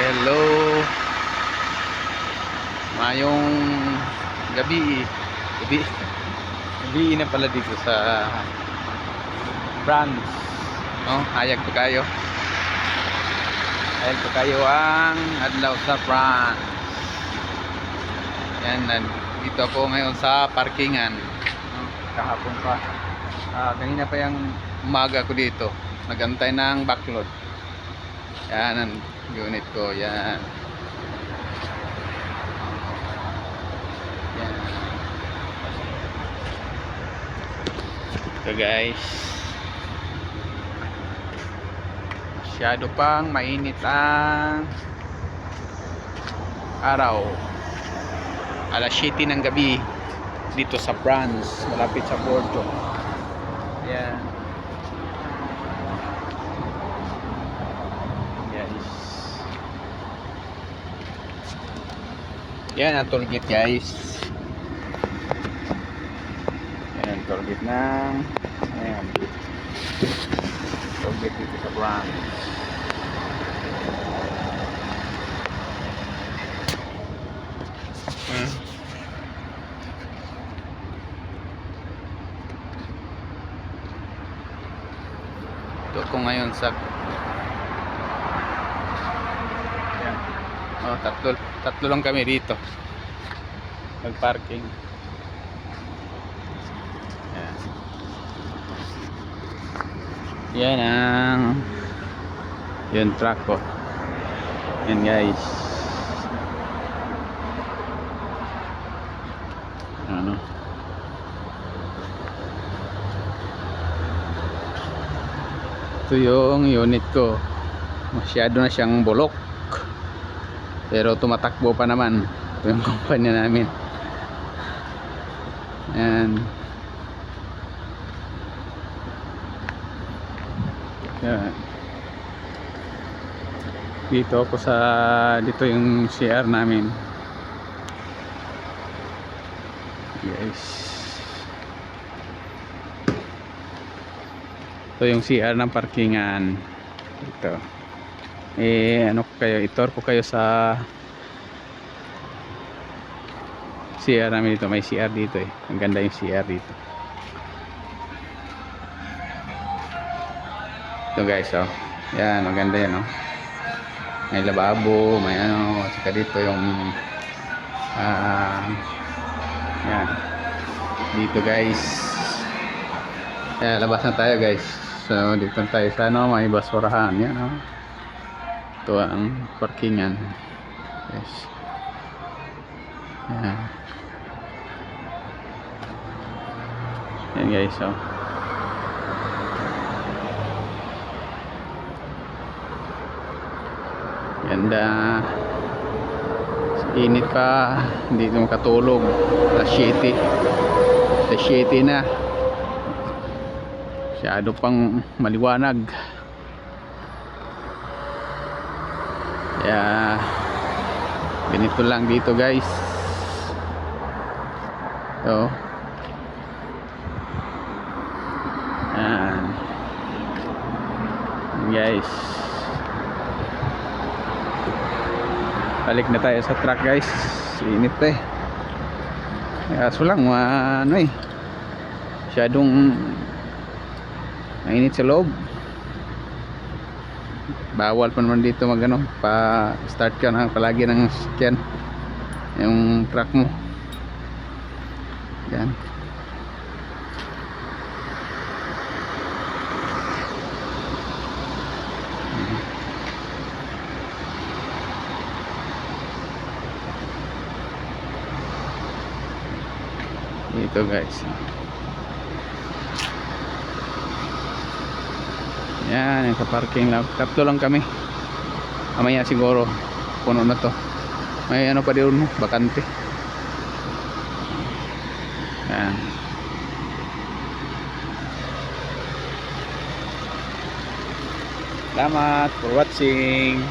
Hello. Mayong gabi. Gabi. Gabi na pala dito sa France. No, hayag po kayo. Hayag po kayo ang adlaw sa France. Yan, dito ako ngayon sa parkingan. No, kahapon pa. Kanina pa yung umaga ko dito. Nagantay ng backlog. Yan ang unit ko. Yan. Yan. So guys, masyado pang mainit ang araw. Alas 7 ng gabi dito sa France, malapit sa Bordeaux. Yan. Guys. Yan ang toll gate, guys. Yan ang toll gate ng ayan. Toll gate dito sa France. Ito ko ngayon sa ayan. Oh, tatlo lang kami dito nag-parking. Ayan. Yan ang yung truck ko. Yan guys. Ano? Ito yung unit ko. Masyado na siyang bulok. Pero tumatakbo pa naman. Ito yung kumpanya namin. Yan. Yan. Dito ako sa dito yung CR namin. Yes. Ito yung CR ng parkingan. Ito. Ano ko kayo, itor ko kayo sa CR namin dito. May CR dito eh. Ang ganda yung CR dito. Ito guys, oh. Yan, maganda yan, oh. May lababo, may ano, saka dito yung yan. Dito guys. Labas na tayo guys. So dito tayo sa ano, may basurahan. Yan, oh. Ito ang parkingan. Yes. Yan. Yan guys, oh. Ganda. Init pa, hindi mo makatulog. Alas 7 na. Masyado pang maliwanag. Kaya ganito lang dito guys. So guys, balik na tayo sa truck guys. Init eh. Kaso lang ano eh, masyadong mainit sa loob. Bawal pa naman dito magano pa start ka na palagi ng scan yung truck mo. Yan. Ito guys. Yan, yung parking lang. Tatlo lang kami. Mamaya siguro puno na to. May ano pa doon, bakante. Yan. Salamat for watching.